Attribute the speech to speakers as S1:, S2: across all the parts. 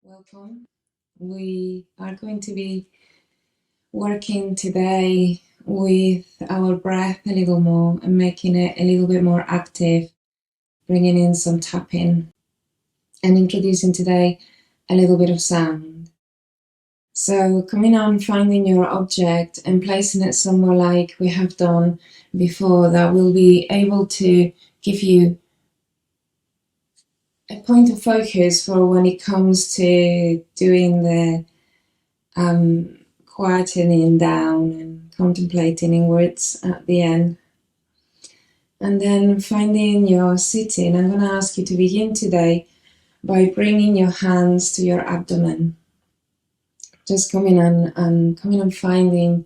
S1: Welcome. We are going to be working today with our breath a little more and making it a little bit more active, bringing in some tapping and introducing today a little bit of sound. So coming on, finding your object and placing it somewhere like we have done before, that will be able to give you a point of focus for when it comes to doing the quietening down and contemplating inwards at the end. And then finding your sitting. I'm going to ask you to begin today by bringing your hands to your abdomen. Just coming on and finding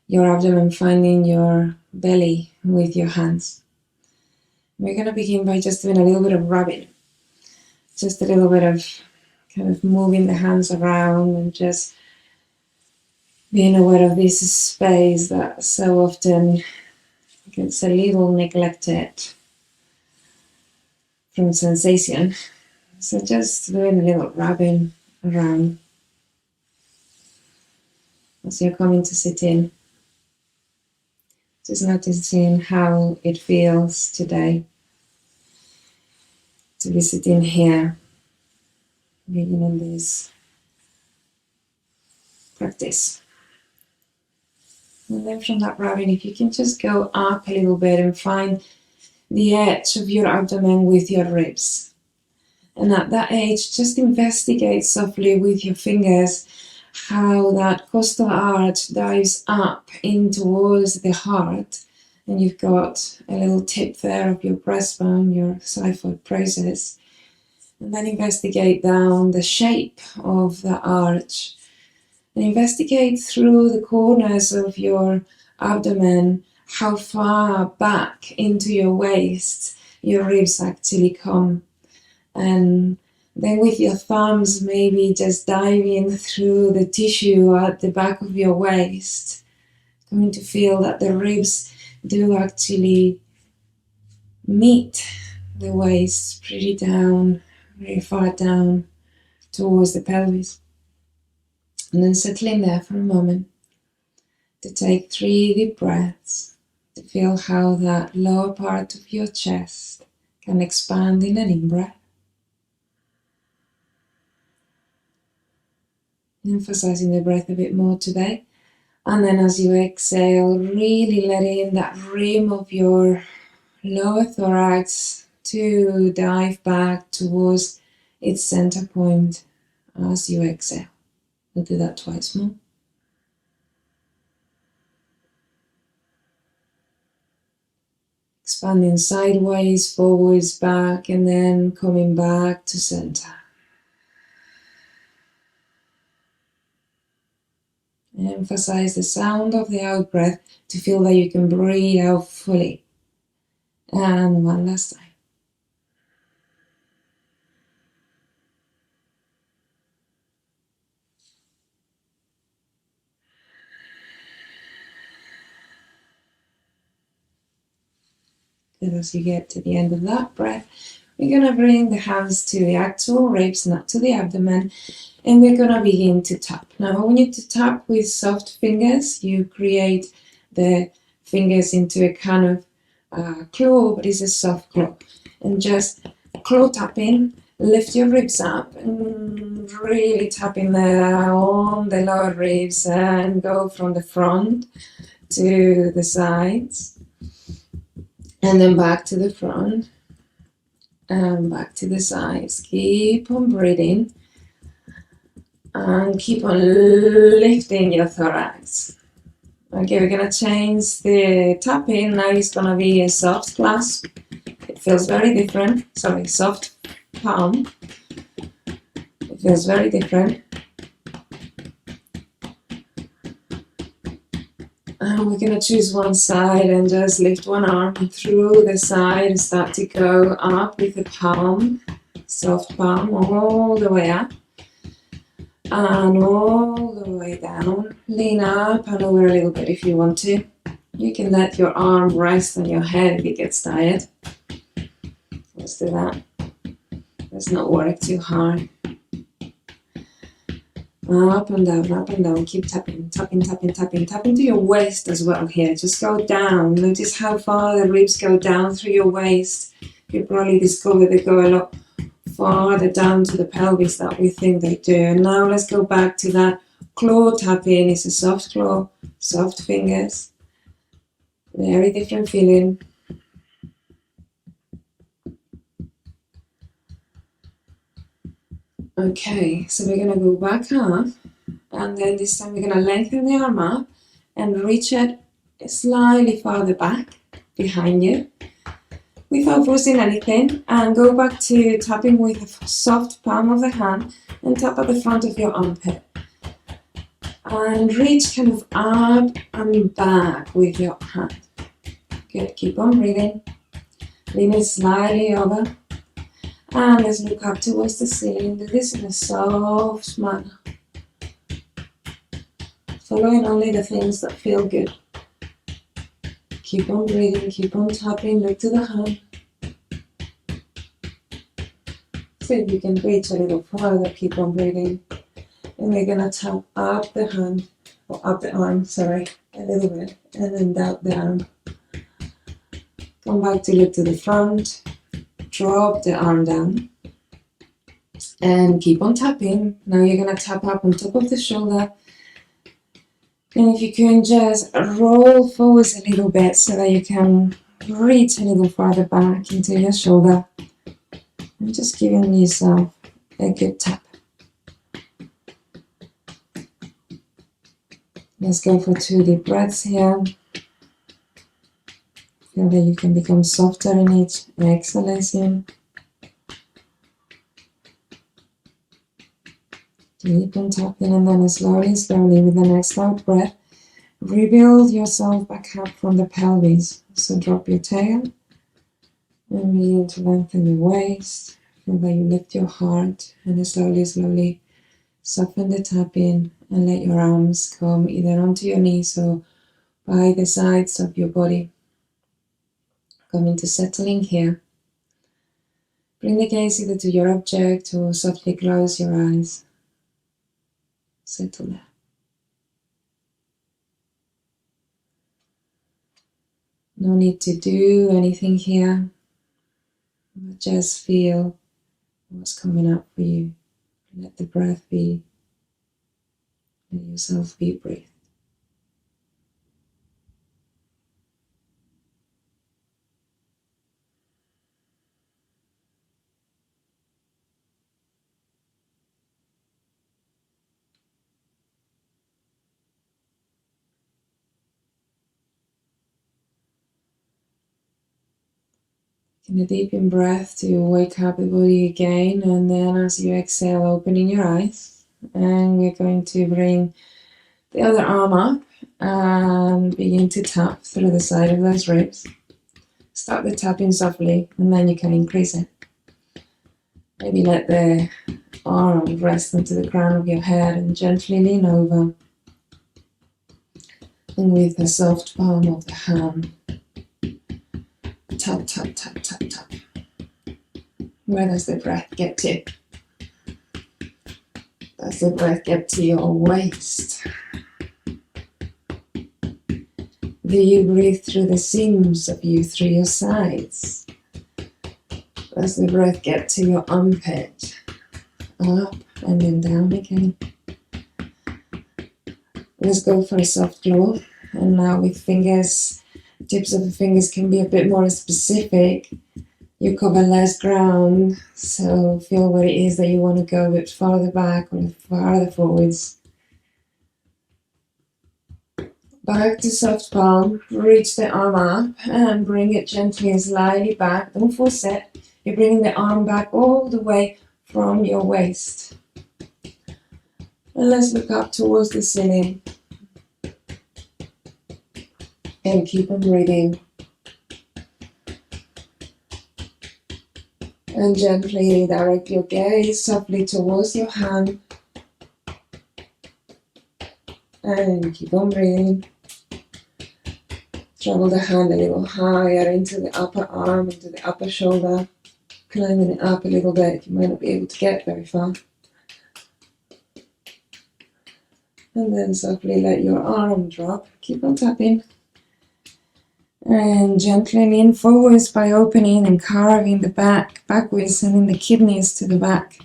S1: your abdomen, finding your belly with your hands. We're going to begin by just doing a little bit of rubbing. Just a little bit of kind of moving the hands around and just being aware of this space that so often gets a little neglected from sensation. So just doing a little rubbing around as you're coming to sit in. Just noticing how it feels today to be sitting here, beginning this practice. And then from that rubbing, if you can just go up a little bit and find the edge of your abdomen with your ribs. And at that edge, just investigate softly with your fingers how that costal arch dives up in towards the heart. And you've got a little tip there of your breastbone, your xiphoid process. And then investigate down the shape of the arch. And investigate through the corners of your abdomen how far back into your waist your ribs actually come. And then with your thumbs maybe just diving through the tissue at the back of your waist, coming to feel that the ribs do actually meet the waist pretty down, very far down towards the pelvis. And then settling there for a moment to take 3 deep breaths, to feel how that lower part of your chest can expand in an in-breath. Emphasizing the breath a bit more today. And then as you exhale, really letting that rim of your lower thorax to dive back towards its center point as you exhale. We'll do that twice more. Expanding sideways, forwards, back, and then coming back to center. Emphasize the sound of the out breath to feel that you can breathe out fully. And one last time. And as you get to the end of that breath, we're going to bring the hands to the actual ribs, not to the abdomen, and we're going to begin to tap. Now, I want you to tap with soft fingers. You create the fingers into a kind of claw, but it's a soft claw. And just claw tapping, lift your ribs up and really tapping there on the lower ribs and go from the front to the sides. And then back to the front and back to the sides. Keep on breathing and keep on lifting your thorax. Okay, we're going to change the tapping. Now it's going to be a soft clasp. It feels very different. Sorry, soft palm. It feels very different. And we're going to choose one side and just lift one arm through the side and start to go up with the palm, soft palm, all the way up and all the way down. Lean up and over a little bit if you want to. You can let your arm rest on your head if it gets tired. Let's do that. Let's not work too hard. Up and down, keep tapping, tapping, tapping, tapping, tapping to your waist as well here. Just go down. Notice how far the ribs go down through your waist. You probably discover they go a lot farther down to the pelvis that we think they do. And now let's go back to that claw tapping. It's a soft claw, soft fingers. Very different feeling. Okay, so we're going to go back up, and then this time we're going to lengthen the arm up and reach it slightly farther back behind you without forcing anything, and go back to tapping with a soft palm of the hand and tap at the front of your armpit. And reach kind of up and back with your hand. Good, keep on breathing. Lean it slightly over. And let's look up towards the ceiling. Do this in a soft manner. Following only the things that feel good. Keep on breathing, keep on tapping, look to the hand. See if you can reach a little farther, keep on breathing. And we're gonna tap up the hand, or up the arm, sorry, a little bit, and then down the arm. Come back to look to the front. Drop the arm down and keep on tapping. Now you're going to tap up on top of the shoulder, and if you can just roll forwards a little bit so that you can reach a little farther back into your shoulder, and just giving yourself a good tap. Let's go for 2 deep breaths here. Feel that you can become softer in each exhalation. Keep on tapping, and then slowly, slowly with the next out breath, rebuild yourself back up from the pelvis. So drop your tail and begin to lengthen your waist. Feel that you lift your heart, and slowly, slowly soften the tapping and let your arms come either onto your knees or by the sides of your body. Coming to settling here. Bring the gaze either to your object or softly close your eyes. Settle there. No need to do anything here, but just feel what's coming up for you. Let the breath be. Let yourself be breathed. Taking a deep in breath to wake up the body again, and then as you exhale, opening your eyes. And we're going to bring the other arm up and begin to tap through the side of those ribs. Start the tapping softly, and then you can increase it. Maybe let the arm rest into the crown of your head and gently lean over. And with the soft palm of the hand, tap, tap, tap, tap, tap. Where does the breath get to? Does the breath get to your waist? Do you breathe through the seams of you, through your sides? Does the breath get to your armpit? Up and then down again. Let's go for a soft claw. And now with fingers, tips of the fingers can be a bit more specific. You cover less ground, so feel where it is that you want to go a bit farther back or farther forwards. Back to soft palm, reach the arm up and bring it gently and slightly back. Don't force it. You're bringing the arm back all the way from your waist. And let's look up towards the ceiling. And keep on breathing. And gently direct your gaze softly towards your hand. And keep on breathing. Travel the hand a little higher into the upper arm, into the upper shoulder. Climbing it up a little bit. You might not be able to get very far. And then softly let your arm drop. Keep on tapping. And gently lean forwards by opening and carving the back backwards, sending the kidneys to the back.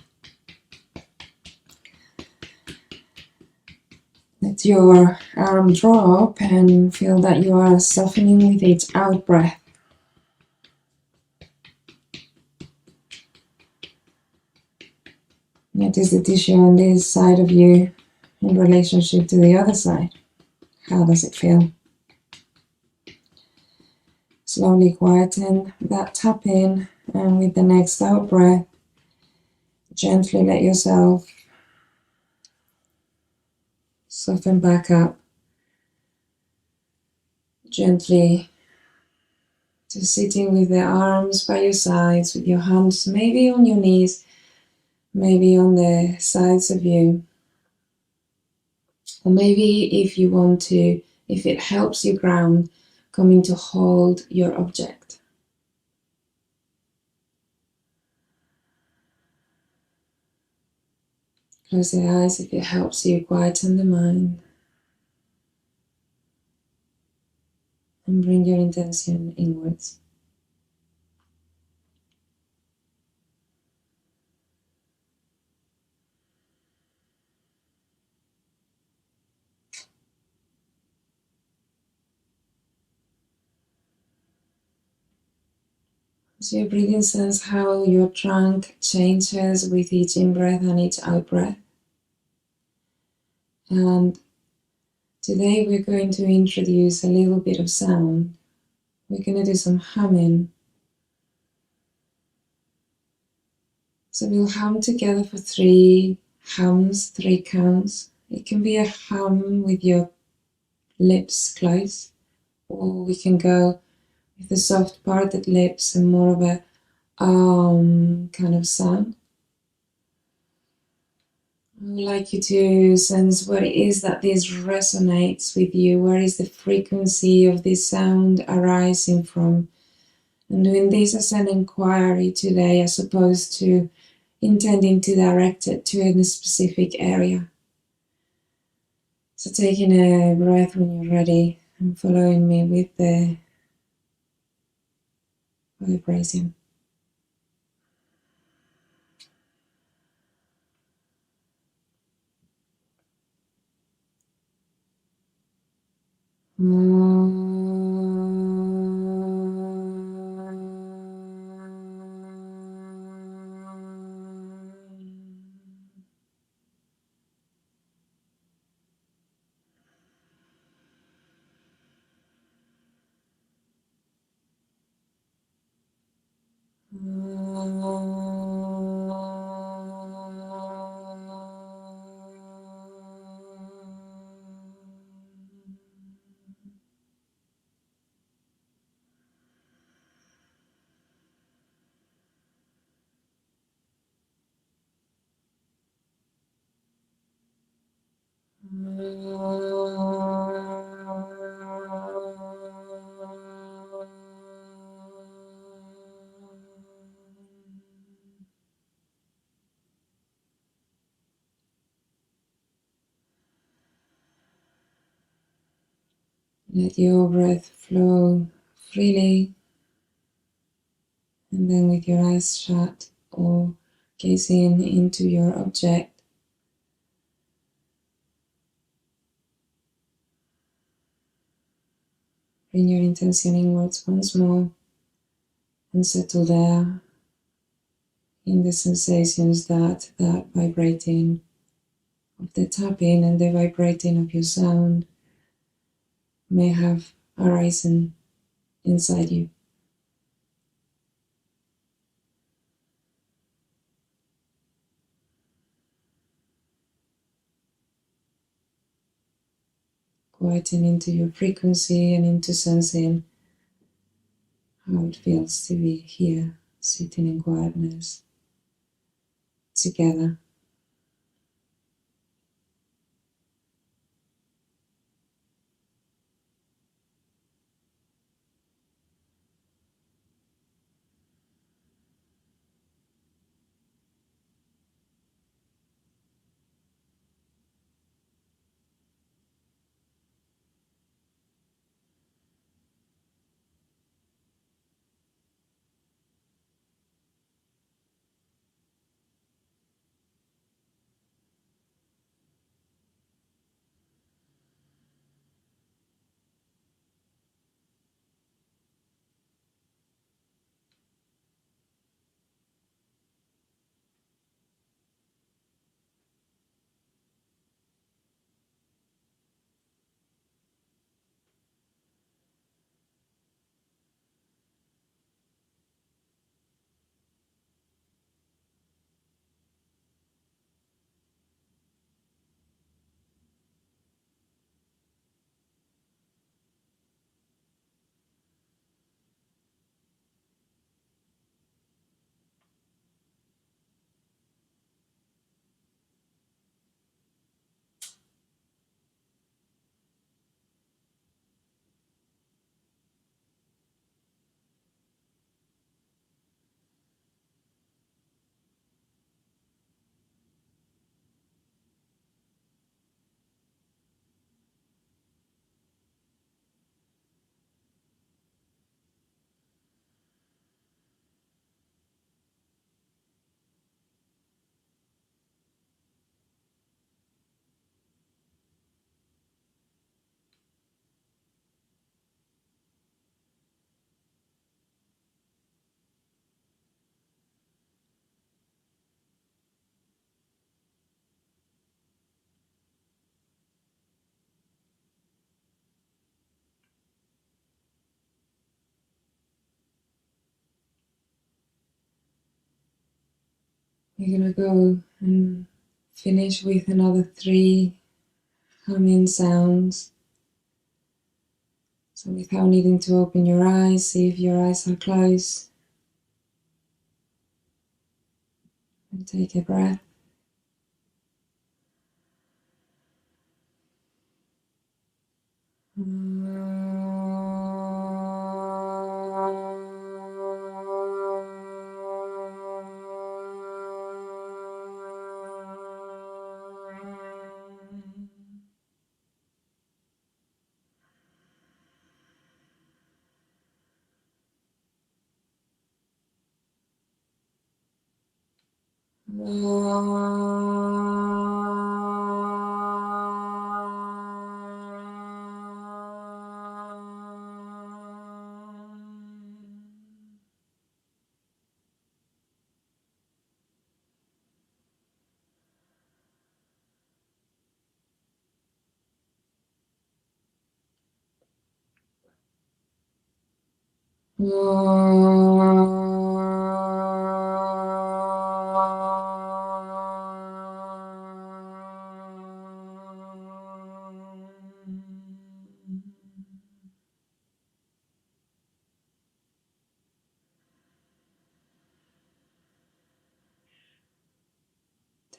S1: Let your arm drop and feel that you are softening with each out breath. Notice the tissue on this side of you in relationship to the other side. How does it feel? Slowly quieten that tap in, and with the next out breath, gently let yourself soften back up. Gently to sitting with the arms by your sides, with your hands maybe on your knees, maybe on the sides of you. Or maybe if you want to, if it helps you ground, coming to hold your object. Close the eyes if it helps you quieten the mind. And bring your intention inwards. So your breathing sense how your trunk changes with each in-breath and each out-breath. And today we're going to introduce a little bit of sound. We're going to do some humming. So we'll hum together for 3 hums, 3 counts. It can be a hum with your lips closed, or we can go with the soft parted lips and more of a kind of sound. I would like you to sense what it is that this resonates with you. Where is the frequency of this sound arising from? And doing this as an inquiry today as opposed to intending to direct it to a specific area. So taking a breath when you're ready and following me with the vibration. Let your breath flow freely, and then with your eyes shut or gazing into your object, bring your intention inwards once more and settle there in the sensations that vibrating of the tapping and the vibrating of your sound may have arisen inside you. Quieting into your frequency and into sensing how it feels to be here, sitting in quietness together. You're going to go and finish with another 3 humming sounds. So without needing to open your eyes, see if your eyes are closed. And take a breath.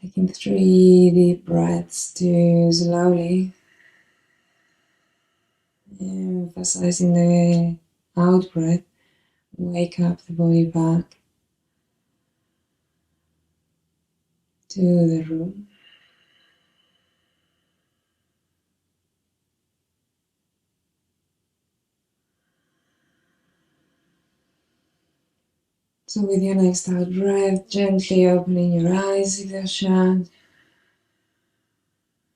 S1: Taking 3 deep breaths to slowly, emphasizing the out breath, wake up the body back to the room. So with your next out breath, gently opening your eyes if they're shut.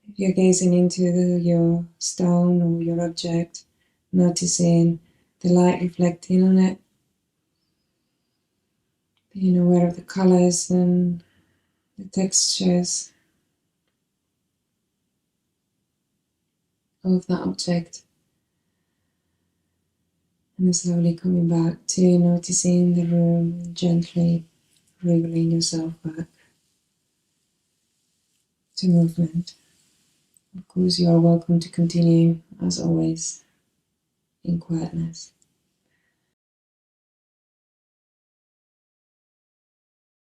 S1: If you're gazing into your stone or your object, noticing the light reflecting on it, being aware of the colors and the textures of that object. And then slowly coming back to noticing the room and gently wriggling yourself back to movement. Of course, you are welcome to continue, as always, in quietness.